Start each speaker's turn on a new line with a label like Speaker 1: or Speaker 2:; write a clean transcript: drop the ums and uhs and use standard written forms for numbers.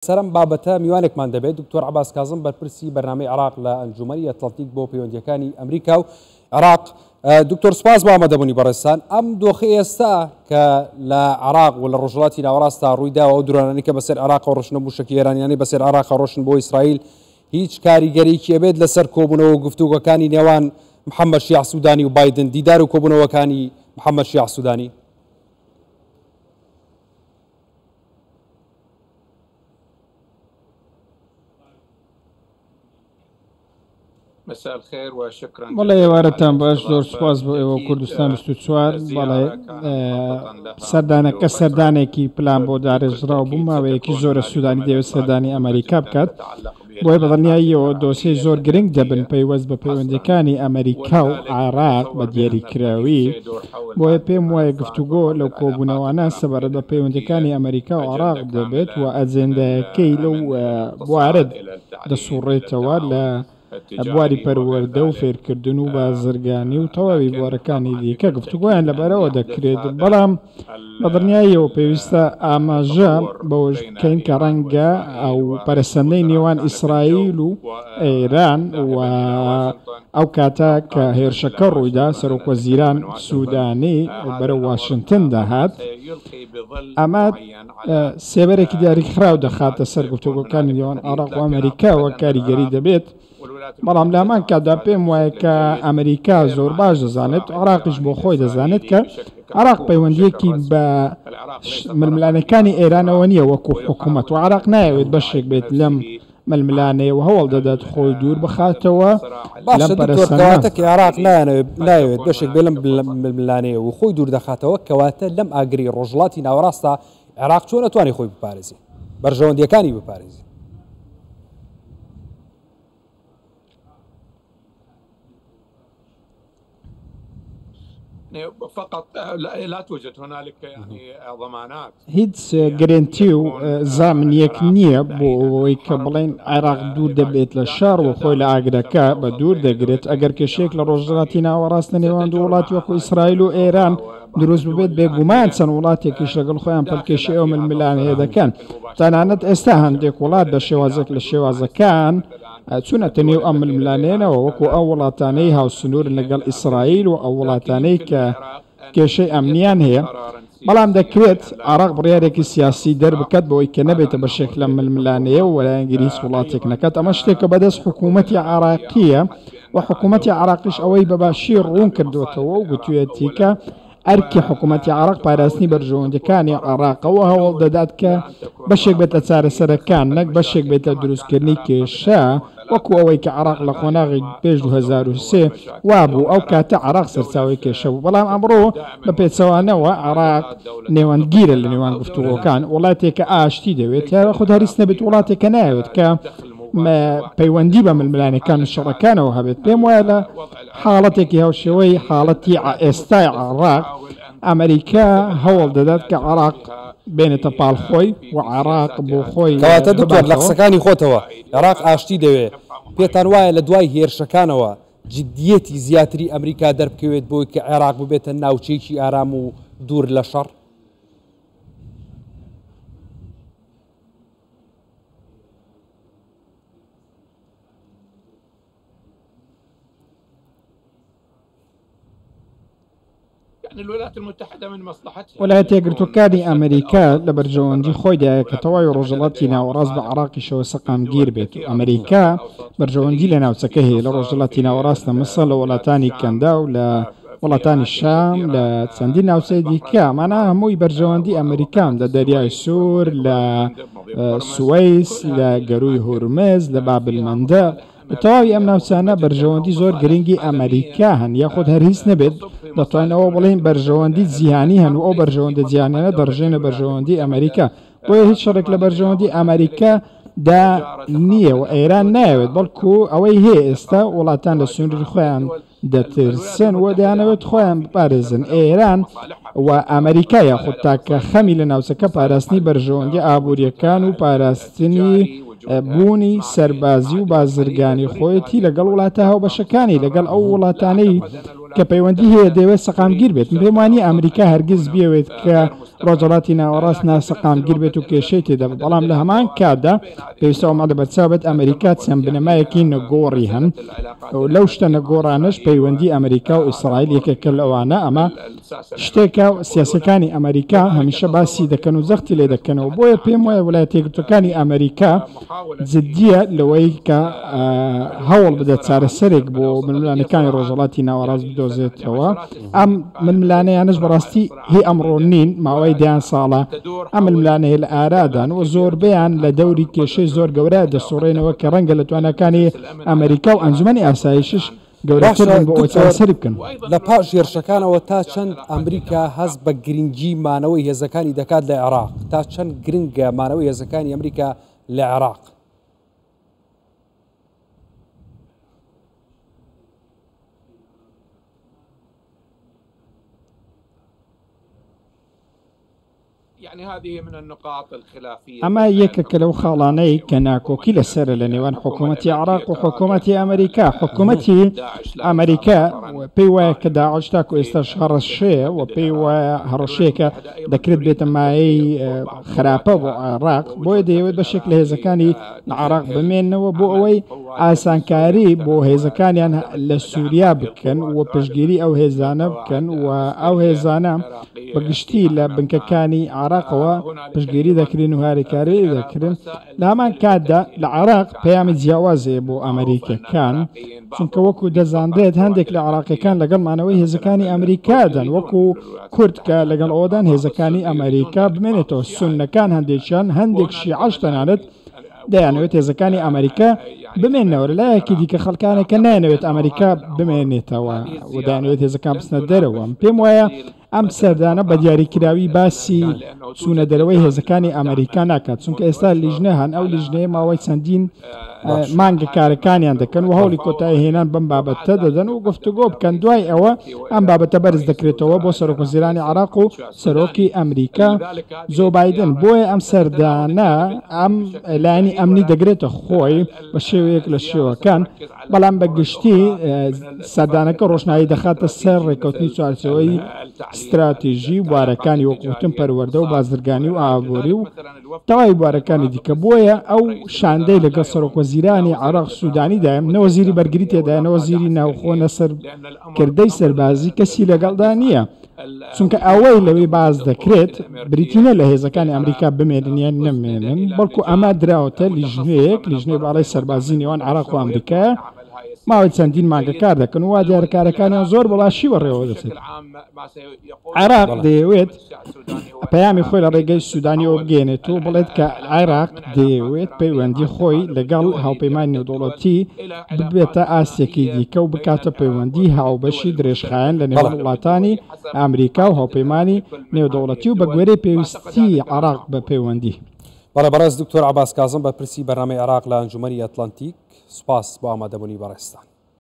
Speaker 1: سەرم بابەتە میوانێکمان دەبێت دکتۆر عەباس کاظم بەرپرسی بەرنامەی عێراق لە ئەنجومەنی ئەتڵەنتیک بۆ پەیوەندیەکانی ئەمریکا و عێراق. دکتۆر سوپاس بۆ ئامادەبوونی بەڕێستان. ئەم دۆخەی ئێستا کە لە عێراق و لە ڕۆژهەڵاتی ناوەڕاستا ڕوویداوە ئەو درۆنانەی کە بەسەر عێراق ڕۆشنە بوو شەکی ئێرانیانی بەسەر عێراق ڕۆشن بۆ ئیسرائیل هیچ کاریگەریەکی ئەبێت لەسەر کۆبوونەوە و گفتوگۆکانی نێوان محەممەد شیع سوودانی و بایدن دیدار و کۆبوونەوەکانی محەممەد شیع سوودانی؟
Speaker 2: بەڵێ ئێوارەتان باش، زۆر سوپاس بۆ ئێوە کوردستان 24. بەڵێ سەردانەکە سەردانێکی پلان بۆ دارێژراو بوو، ماوەیەکی زۆرە سوودانی دەوێت سەردانی ئەمریکا بکات، بۆی بەدڵنیاییەوە دۆسەی زۆر گرنگ دەبن پەیوەست بە پەیوەندیەکانی ئەمریکا و عێراق بە دیاریکراوی. بۆیە پێم وایە گفتوگۆ لەو کۆبوونەوانە سەبارەت بە پەیوەندیەکانی ئەمریکا و عێراق دەبێت و ئەجێندایەکەی لەو بوارد دەسوڕێتەوە لە بواری پەروەردە و فێرکردن و بازرگانی و تەواوی بوارەکانی دیکە گفتوگویان لەبارەوە دەکرێت. بەڵام بەدڵنیاییەوە پێویستە ئاماژە بەوەش بکەین کە ڕەنگە ئەو پەرەسەندەی نێوان ئیسرائیل و ئێران و ئەو کاتە کە هێرشەکە ڕوویدا سەرۆکوەزیران سوودانی بەرە واشنگتن داهات، ئەمە سێبەرێکی دیاریکراو دەخاتە سەر گفتوگۆکانی نێوان عێراق و ئەمریکاوە کاریگەری دەبێت. بەڵام لامان کادا پێم وایە کە ئەمریکا زۆر باش دەزانێت، عێراقیش بۆ خۆی دەزانێت کە عێراق پەیوەندیەکی بە ململانەکانی ئێرانەوە نییە وەکو حکوومەت، و عێراق نایەوێت بەشێک بێت لەم ململانەیە هەوڵ دەدات خۆی دوور بخاتەوە لەم
Speaker 1: پەرەسەندە کە عێراق نایەوێت بەشێک بێت لەم ململانەیە و خۆی دوور دەخاتەوە، کەواتە لەم ئاگری ڕۆژهەڵاتی ناوەڕاستە عێراق چۆن نەتوانێت خۆی بپارێزێت، بەرژەوەندیەکانی بپارێزێت؟
Speaker 2: هیچ گرنتی و زامنیەک نییە بۆ ئەوەی کە بڵێن عێراق دوور دەبێت لە شار و خۆی لە ئاگرەکە بە دوور دەگرێت. ئەگەر کێشەیەک لە ڕۆژهەڵاتی ناوەڕاستە نێوان دوو وڵاتی وەکو ئیسرائیل و ئێران دروست ببێت، بێگومان چەند وڵاتێکیش لەگەڵ خۆیان پەلکێشی ئەو ململانەیە دەکەن. تەنانەت ئێستا هەندێک وڵات بە شێوازێک لە شێوازەکان چونەتە نێو ئەم ململانێنەوە وەکو ئەو وڵاتانەی هاوسنوورن لەگەڵ ئیسرائیل و ئەو وڵاتانەی کە کێشەی ئەمنیان هەیە. بەڵام دەکرێت عێراق بڕیارێکی سیاسی دەربکات بۆی کە نەبێتە بەشێک لە ململانەیە و وەلایەنگیری هیچ وڵاتێک نەکات. ئەمە شتێکە بەدەست حکوومەتی عێراقیە و حکوومەتی عێراقیش ئەوەی بەباشی ڕوون کردوێتەوە و گوتوێتی کە ئەرکی حکوومەتی عێراق پاراستنی بەرژەوەندەکانی عێراقەوە هەوڵ دەدات کە بەشێک بێتە چارەسەرەکان نەک بەشێک بێتە دروستکردنی کێشە، وەکو ئەوەی کە عێراق لە خۆناغی پێش 2003 وابوو ئەو کاتە عێراق سەرچاوی کێشە بوو. بەڵام ئەمڕۆ بە پێچەوانەوە عێراق نێوانگیرە لە نێوان گفتوگۆکان، وڵاتێکە ئاشتی دەوێت یاخود خۆ هەریس نەبێت وڵاتێکە نایەوێت کە پەیوەندی بە ململانەکان و شەڕەکانەوە هەبێت. پێم وایە لە حاڵەتێکی هاوشێوەی حاڵەتی ئێستای عێراق ئەمریکا هەوڵ دەدات کە عێراق بێنێتە پاڵخۆی و عێراق بۆ خۆی.
Speaker 1: کەواتە دکتۆر لە قسەکانی خۆتەوە عێراق ئاشتی دەوێت، پێتان وایە لە دوای هێرشەکانەوە جددیەتی زیاتری ئەمریکا دەربکەوێت بۆی کە عێراق ببێتە ناوچەیەکی ئارام و دوور لە شەڕ؟
Speaker 2: وڵایەتە یەکگرتووەکانی ئەمریکا لە بەرژەوەندی خۆیدایە کە تەواوی ڕۆژهەڵاتی ناوەڕاست بە عێراقیشەوە سەقامگیر بێت. ئەمریکا بەرژەوەندی لە ناوچەکە هەیە لە ڕۆژهەڵاتی ناوەڕاستە مەسەڵ لە وڵاتانی کەندا و لە وڵاتانی شام لە چەندی ناوچەی دیکە. مانە هەمووی بەرژەوەندی ئەمریکان لە دەریای سوور، لە سوەیس، لە گەروی هورمز، لە بابلمەندە. تەواوی ئەم ناوچانە بەرژەوەندی زۆر گرنگی ئەمریکا هەن، یاخود هەر هیچ نەبێت دەتوانەوە بڵێن بەرژەوەندی جیهانی هەن و ئەو بەرژەوەندە جیهانیانە دەڕژێنە بەرژەوەندی ئەمریکا. بۆیە هیچ شەڕێک لە بەرژەوەندی ئەمریکا دا نییە و ئێران نایەوێت، بەڵکو ئەوەی هەیە ئێستا وڵاتان لە سنووری خۆیان دەترسن و دەیانەوێت خۆیان بپارێزن. ئێران و ئەمریکا یاخود تاکە خەمی لە ناوچەکە پاراستنی بەرژەوەندی ئابوووریەکان و پاراستنی بوونی سەربازی و بازرگانی خۆیەتی لەگەڵ وڵاتە هاوبەشەکانی لەگەڵ ئەو وڵاتانەی کە پەیوەندی هەیە دەوێت سەقامگیر بێت پێم وانی ئەمریکا هەرگیز بێوێت کە ڕۆژهەڵاتی ناوەڕاست ناسەقامگیر بێت و کێشەی تێدا بەڵام لە هەمان کاتدا پێویستە ئامادە بەرچاو بێت ئەمریکا چەند بنەمایەکی نەگۆڕی هەن لەو شتە نەگۆڕانش پەیوەندی ئەمریکا و ئیسرائیل یەکێکە لەوانە ئەمە شتێکە سیاسەکانی ئەمریکا هەمیشە باسی دەکەن و زەختی لێ دەکەنەوە بۆیە پێم وایە وڵایەتە یەکگرتووەکانی ئەمریکا جددیە لەوەی کە هەوڵ بدەت چارەسەرێک بۆ ململانەکانی ڕۆژهەڵاتی ناوەڕاست بدۆزێتەوە ئەم ململانەیانش بەڕاستی هی ئەمڕۆ نین ماوەی دیان ساڵە ئەم ململانەیە لە ئارادان و زۆربیان لە دەوری کێشەی زۆر گەورە دەسوڕێنەوە کە ڕەنگە لە توانەکانی ئەمریکا و ئەنجومەنی ئاسایشش گەورەتر بۆ ئەوەی چارەسەری بکەن
Speaker 1: لە پاش هێرشەکانەوە تا چەند ئەمریکا هەست بە گرنگی مانەوەی هێزەکانی دەکات لە عێراق تا چەند گرنگە مانەوەی هێزەکانی ئەمریکا لە عێراق
Speaker 2: ئەمە یەکێکە لەو خاڵانەی کە ناکۆکی لەسرە لە نێوان حکوومەتی عێراق و حکوومەتی ئەمریکا حکوومەتی ئەمریکا پێی وایە کە داعش تاکو ئێستاش هەڕەشەیە و پێی وایە هەڕەشەیەکە دەکرێت بێتە مایەی خراپە بۆ عێراق بۆیە دەیەوێت بەشێک لە هێزەکانی عێراق بمێننەوە بۆ ئەوەی ئاسانکاری بۆ هێزەکانیان لە سووریا بکەن و پشتگیری ئەو هێزانە بکەن و ئەو هێزانە بەگشتی لە بنکەکانی عێراقەوە پشتگیری دەکرێن و هاریکاری دەکرێن لە هەمان کاتدا لە عێراق پەیامی جیاوازێ بۆ ئەمریکەکان چونکە وەکو دەزانرێت هەندێک لە عێراقیەکان لەگەڵمانەوەی هێزەکانی ئەمریکادان وەکو کورد کە لەگەڵ ئەوەدان هێزەکانی ئەمریکا بمێنێتەوە سوننەکان هەندێکیان هەندێک شیعەش تەنانەت دەیانەوێت هێزەکانی ئەمریکا بمێنەوە لایەکی دیکە خەڵکانێکە نایەنەوێت ئەمریکا بمێنێتەوە و دەیانەوێت هێزەکان بچنە دەرەوە پێم وایە ئەم سەردانە بە دیاریکراوی باسی چوونە دەرەوەی هێزەکانی ئەمریکا ناکات چونکە ئێستا لیژنە هەن ئەو لیژنەیە ماوەی چەندین مانگە کارەکانیان دەکەن و هەوڵی کۆتایی هێنان بەم بابەتە دەدەن و گفتوگۆ بکەن دوای ئەوە ئەم بابەتە بەرز دەکرێتەوە بۆ سەرۆکوەزیرانی عێراق و سەرۆکی ئەمریکا جۆ بایدن بۆیە ئەم سەردانە ئەم لایەنی ئەمنی دەگرێتە خۆی بە شێوەیەک لە شێوەکان بەڵام بە گشتی سەردانەکە ڕۆژنایی دەخاتە سەر ڕێکەوتنی چوارچەوەی استراتیژی بوارەکانی وەکوتن پەروەردە و بازرگانی و ئابووری و تەواوی بوارەکانی دیکە بۆیە ئەو شاندەی لەگەڵ سەرۆکوەزیرانی عێراق سوودانیدایم نەوەزیری بەرگری تێدا نەوەزیری ناوخۆنە سەر کردەی سەربازی کەسی لەگەڵدا نییە چونکە ئەوەی لەوەی باز دەکرێت بریتینە لە هێزەکانی ئەمریکا بمێنیان نەمێنن بەڵکو ئەمە دراوەتە لیژنەیەک لیژنەی باڵای سەربازی نێوان عێراق و ئەمریکا ماوەی چەندین مانگە کار دەکەن و وا دیارەکارەکانیان زۆر بەڵاشی وەڕێوە دەچێت عێراق دەیەوێت پەیامی خۆی لە ڕێگەی سوودانیەوە بگەێنێت و بڵێت کە عێراق دەیەوێت پەیوەندی خۆی لەگەڵ هاوپەیمانی نێودەوڵەتی ببێتە ئاستێکی دیکە و بکاتە پەیوەندی هاوبەشی درێژخایەن لە نێوان وڵاتانی ئەمریکا و هاوپەیمانی نێودەوڵەتی و بە گوێرەی پێویستی عێراق بە پەیوەندی
Speaker 1: بەڕێبەڕێز دکتۆر عەباس کاظم بەرپرسی بەرنامەی عێراق لە ئەنجومەنی ئەتلانتیک سوپاس بۆ ئامادەبوونی بەڕێستان.